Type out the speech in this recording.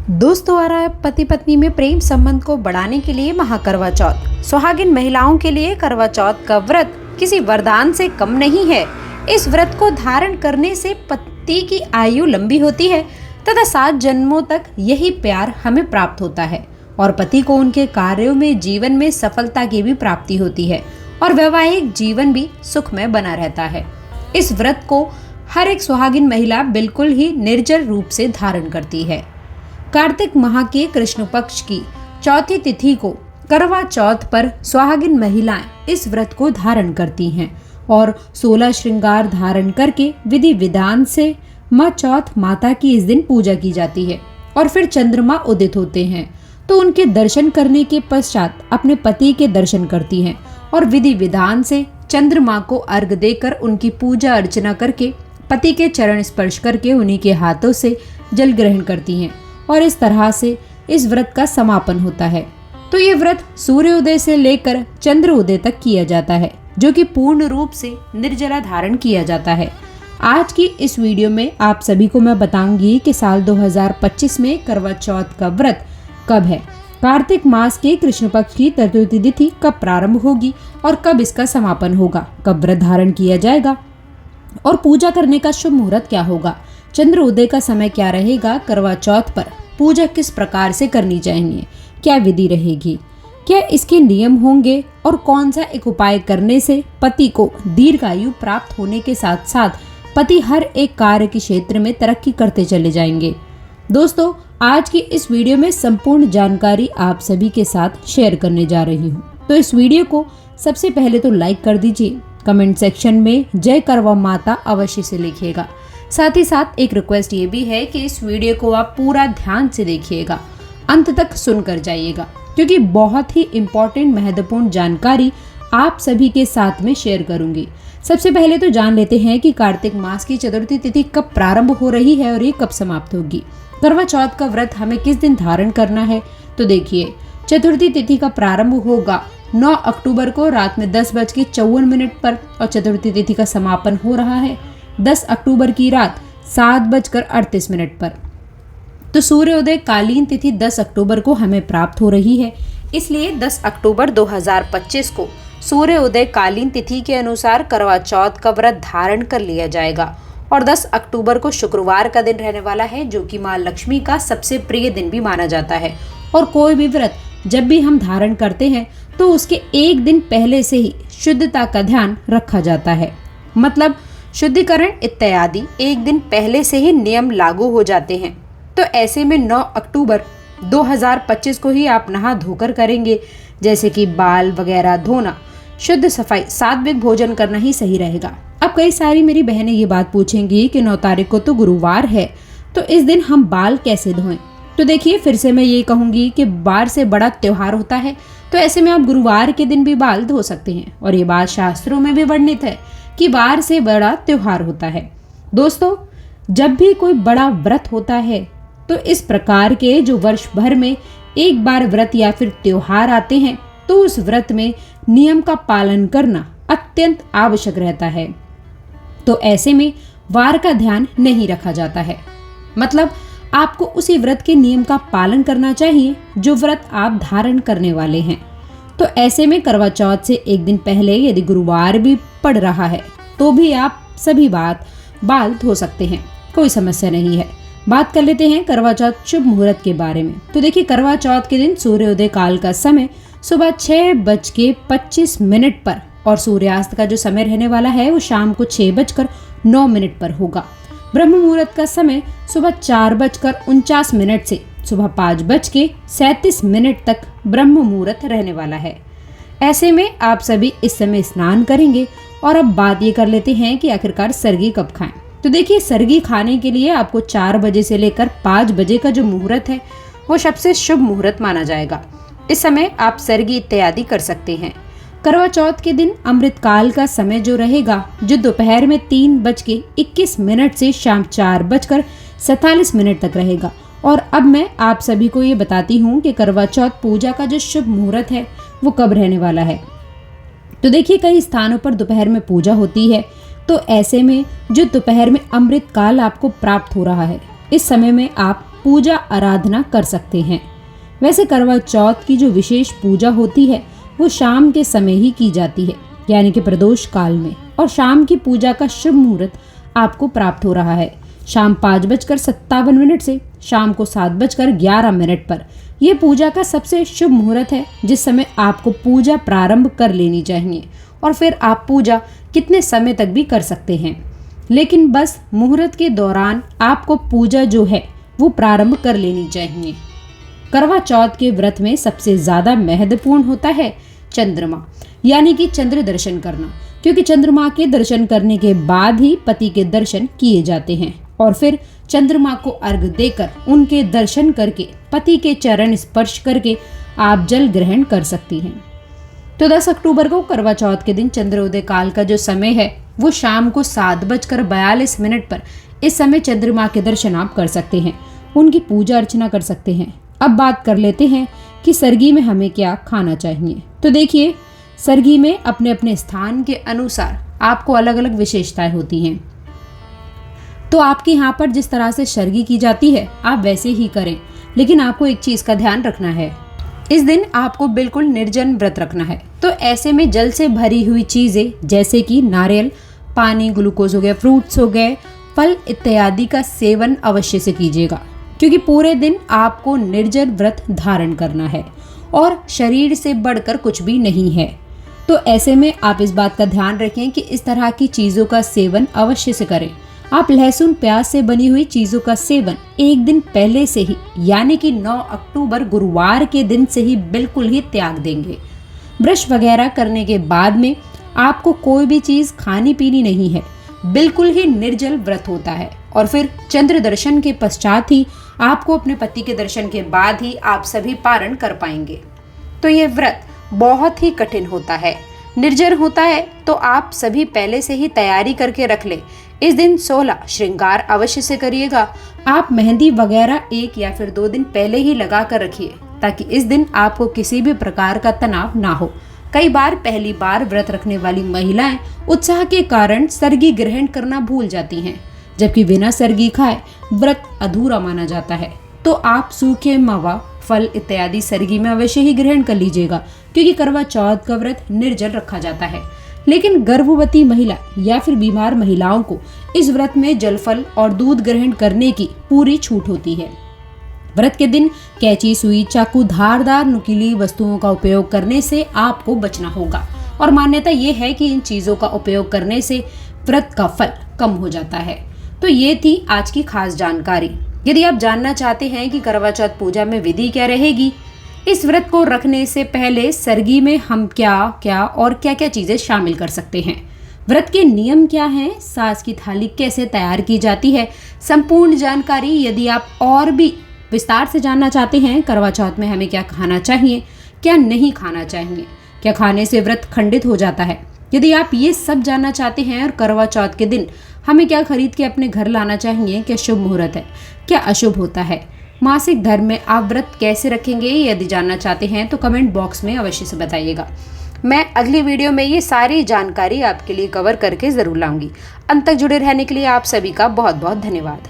दोस्तों, आ रहा है पति पत्नी में प्रेम संबंध को बढ़ाने के लिए महाकरवा चौथ। सुहागिन महिलाओं के लिए करवा चौथ का व्रत किसी वरदान से कम नहीं है। इस व्रत को धारण करने से पति की आयु लंबी होती है तथा 7 जन्मों तक यही प्यार हमें प्राप्त होता है और पति को उनके कार्यों में जीवन में सफलता की भी प्राप्ति होती है और वैवाहिक जीवन भी सुखमय बना रहता है। इस व्रत को हर एक सुहागिन महिला बिल्कुल ही निर्जल रूप से धारण करती है। कार्तिक माह के कृष्ण पक्ष की चौथी तिथि को करवा चौथ पर सुहागिन महिलाएं इस व्रत को धारण करती हैं और 16 श्रृंगार धारण करके विधि विधान से माँ चौथ माता की इस दिन पूजा की जाती है और फिर चंद्रमा उदित होते हैं तो उनके दर्शन करने के पश्चात अपने पति के दर्शन करती हैं और विधि विधान से चंद्रमा को अर्घ देकर उनकी पूजा अर्चना करके पति के चरण स्पर्श करके उन्हीं के हाथों से जल ग्रहण करती हैं और इस तरह से इस व्रत का समापन होता है। तो ये व्रत सूर्योदय से लेकर चंद्र उदय तक किया जाता है, जो कि पूर्ण रूप से निर्जला धारण किया जाता है। आज की इस वीडियो में आप सभी को मैं बताऊंगी कि साल 2025 में करवा चौथ का व्रत कब है, कार्तिक मास के कृष्ण पक्ष की चतुर्थी तिथि कब प्रारंभ होगी और कब इसका समापन होगा, कब व्रत धारण किया जाएगा और पूजा करने का शुभ मुहूर्त क्या होगा, चंद्र उदय का समय क्या रहेगा, करवा चौथ पर पूजा किस प्रकार से करनी चाहिए, क्या विधि रहेगी, क्या इसके नियम होंगे और कौन सा एक उपाय करने से पति को दीर्घायु प्राप्त होने के साथ साथ पति हर एक कार्य के क्षेत्र में तरक्की करते चले जाएंगे। दोस्तों, आज की इस वीडियो में संपूर्ण जानकारी आप सभी के साथ शेयर करने जा रही हूँ। तो इस वीडियो को सबसे पहले तो लाइक कर दीजिए, कमेंट सेक्शन में जय करवा माता अवश्य से लिखिएगा। साथ ही साथ एक रिक्वेस्ट ये भी है कि इस वीडियो को आप पूरा ध्यान से देखिएगा, अंत तक सुनकर जाइएगा, क्योंकि बहुत ही इम्पोर्टेंट महत्वपूर्ण जानकारी आप सभी के साथ में शेयर करूंगी। सबसे पहले तो जान लेते हैं कि कार्तिक मास की चतुर्थी तिथि कब प्रारंभ हो रही है और ये कब समाप्त होगी। करवा चौथ का व्रत हमें किस दिन धारण करना है, तो देखिए, चतुर्थी तिथि का प्रारंभ होगा 9 अक्टूबर को रात में 10:54 पर और चतुर्थी तिथि का समापन हो रहा है 10 अक्टूबर की रात 7:38 पर। तो सूर्योदय कालीन तिथि 10 अक्टूबर को हमें प्राप्त हो रही है, इसलिए 10 अक्टूबर 2025 को सूर्योदय कालीन तिथि के अनुसार करवा चौथ का व्रत धारण कर लिया जाएगा और 10 अक्टूबर को शुक्रवार का दिन रहने वाला है, जो कि माँ लक्ष्मी का सबसे प्रिय दिन भी माना जाता है। और कोई भी व्रत जब भी हम धारण करते हैं तो उसके एक दिन पहले से ही शुद्धता का ध्यान रखा जाता है, मतलब शुद्धिकरण इत्यादि एक दिन पहले से ही नियम लागू हो जाते हैं। तो ऐसे में 9 अक्टूबर 2025 को ही आप नहा धोकर करेंगे, जैसे कि बाल वगैरह धोना, शुद्ध सफाई, सात्विक भोजन करना ही सही रहेगा। अब कई सारी मेरी बहनें ये बात पूछेंगी कि 9 तारीख को तो गुरुवार है, तो इस दिन हम बाल कैसे धोएं। तो देखिए, फिर से मैं ये कहूँगी कि बार से बड़ा त्योहार होता है, तो ऐसे में आप गुरुवार के दिन भी बाल धो सकते हैं और ये बात शास्त्रों में भी वर्णित है कि वार से बड़ा त्योहार होता है। दोस्तों, जब भी कोई बड़ा व्रत होता है तो इस प्रकार के जो वर्ष भर में एक बार व्रत या फिर त्योहार आते हैं, तो उस व्रत में नियम का पालन करना अत्यंत आवश्यक रहता है। तो ऐसे में वार का ध्यान नहीं रखा जाता है, मतलब आपको उसी व्रत के नियम का पालन करना चाहिए जो व्रत आप धारण करने वाले हैं। तो ऐसे में करवा चौथ से एक दिन पहले यदि गुरुवार भी पड़ रहा है तो भी आप सभी बाल धो सकते हैं, कोई समस्या नहीं है। बात कर लेते हैं करवा चौथ शुभ मुहूर्त के बारे में। तो देखिए, करवा चौथ के दिन सूर्योदय काल का समय सुबह 6:25 पर और सूर्यास्त का जो समय रहने वाला है वो शाम को 6:09 पर होगा। ब्रह्म मुहूर्त का समय सुबह 4:49 से सुबह 5:37 तक ब्रह्म मुहूर्त रहने वाला है। ऐसे में आप सभी इस समय स्नान करेंगे। और अब बात ये कर लेते हैं कि आखिरकार सरगी कब खाएं। तो देखिए, सरगी खाने के लिए आपको 4 बजे से लेकर 5 बजे का जो मुहूर्त है वो सबसे शुभ मुहूर्त माना जाएगा। इस समय आप सरगी इत्यादि कर सकते हैं। करवा चौथ के दिन अमृत काल का समय जो रहेगा, जो दोपहर में 3:21 से शाम 4:47 तक रहेगा। और अब मैं आप सभी को ये बताती हूँ कि करवा चौथ पूजा का जो शुभ मुहूर्त है वो कब रहने वाला है। तो देखिए, कई स्थानों पर दोपहर में पूजा होती है, तो ऐसे में जो दोपहर में अमृत काल आपको प्राप्त हो रहा है, इस समय में आप पूजा आराधना कर सकते हैं। वैसे करवा चौथ की जो विशेष पूजा होती है वो शाम के समय ही की जाती है, यानी कि प्रदोष काल में, और शाम की पूजा का शुभ मुहूर्त आपको प्राप्त हो रहा है शाम 5:57 से शाम को 7:11 पर। यह पूजा का सबसे शुभ मुहूर्त है, जिस समय आपको पूजा प्रारंभ कर लेनी चाहिए, और फिर आप पूजा कितने समय तक भी कर सकते हैं, लेकिन बस मुहूर्त के दौरान आपको पूजा जो है वो प्रारंभ कर लेनी चाहिए। करवा चौथ के व्रत में सबसे ज्यादा महत्वपूर्ण होता है चंद्रमा, यानी कि चंद्र दर्शन करना, क्योंकि चंद्रमा के दर्शन करने के बाद ही पति के दर्शन किए जाते हैं, और फिर चंद्रमा को अर्घ देकर उनके दर्शन करके पति के चरण स्पर्श करके आप जल ग्रहण कर सकती हैं। तो 10 अक्टूबर को करवा चौथ के दिन चंद्रोदय काल का जो समय है वो शाम को 7:42 पर। इस समय चंद्रमा के दर्शन आप कर सकते हैं, उनकी पूजा अर्चना कर सकते हैं। अब बात कर लेते हैं कि सरगी में हमें क्या खाना चाहिए। तो देखिए, सरगी में अपने अपने स्थान के अनुसार आपको अलग अलग विशेषताएं होती हैं। तो आपके यहाँ पर जिस तरह से सरगी की जाती है आप वैसे ही करें, लेकिन आपको एक चीज का ध्यान रखना है, इस दिन आपको बिल्कुल निर्जन व्रत रखना है। तो ऐसे में जल से भरी हुई चीजें जैसे कि नारियल पानी, ग्लूकोज हो गया, फ्रूट्स हो गए, फल इत्यादि का सेवन अवश्य से कीजिएगा, क्योंकि पूरे दिन आपको निर्जन व्रत धारण करना है और शरीर से बढ़कर कुछ भी नहीं है। तो ऐसे में आप इस बात का ध्यान रखें कि इस तरह की चीजों का सेवन अवश्य से करें। आप लहसुन प्याज से बनी हुई चीजों का सेवन एक दिन पहले से ही, यानी कि 9 अक्टूबर गुरुवार के दिन से ही बिल्कुल ही त्याग देंगे। ब्रश वगैरह करने के बाद में आपको कोई भी चीज खानी पीनी नहीं है, बिल्कुल ही निर्जल व्रत होता है। और फिर चंद्र दर्शन के पश्चात ही आपको अपने पति के दर्शन के बाद ही आप सभी पारण कर पाएंगे। तो ये व्रत बहुत ही कठिन होता है, निर्जल होता है, तो आप सभी पहले से ही तैयारी करके रख ले। इस दिन 16 श्रृंगार अवश्य से करिएगा। आप मेहंदी वगैरह 1 या फिर 2 दिन पहले ही लगा कर रखिए, ताकि इस दिन आपको किसी भी प्रकार का तनाव ना हो। कई बार पहली बार व्रत रखने वाली महिलाएं उत्साह के कारण सरगी ग्रहण करना भूल जाती हैं, जबकि बिना सरगी खाए व्रत अधूरा माना जाता है। तो आप सूखे मावा, फल इत्यादि सरगी में अवश्य ही ग्रहण कर लीजिएगा, क्योंकि करवा चौथ का व्रत निर्जल रखा जाता है। लेकिन गर्भवती महिला या फिर बीमार महिलाओं को इस व्रत में जल, फल और दूध ग्रहण करने की पूरी छूट होती है। व्रत के दिन कैंची, सुई, चाकू, धारदार नुकीली वस्तुओं का उपयोग करने से आपको बचना होगा, और मान्यता ये है कि इन चीजों का उपयोग करने से व्रत का फल कम हो जाता है। तो ये थी आज की खास जानकारी। यदि आप जानना चाहते हैं कि करवा चौथ पूजा में विधि क्या रहेगी, इस व्रत को रखने से पहले सरगी में हम क्या क्या और क्या क्या चीजें शामिल कर सकते हैं, व्रत के नियम क्या हैं, सास की थाली कैसे तैयार की जाती है, संपूर्ण जानकारी यदि आप और भी विस्तार से जानना चाहते हैं, करवा चौथ में हमें क्या खाना चाहिए, क्या नहीं खाना चाहिए, क्या खाने से व्रत खंडित हो जाता है, यदि आप ये सब जानना चाहते हैं, और करवा चौथ के दिन हमें क्या खरीद के अपने घर लाना चाहिए, क्या शुभ मुहूर्त है, क्या अशुभ होता है, मासिक धर्म में आप व्रत कैसे रखेंगे, यदि जानना चाहते हैं तो कमेंट बॉक्स में अवश्य से बताइएगा। मैं अगली वीडियो में ये सारी जानकारी आपके लिए कवर करके जरूर लाऊंगी। अंत तक जुड़े रहने के लिए आप सभी का बहुत बहुत धन्यवाद।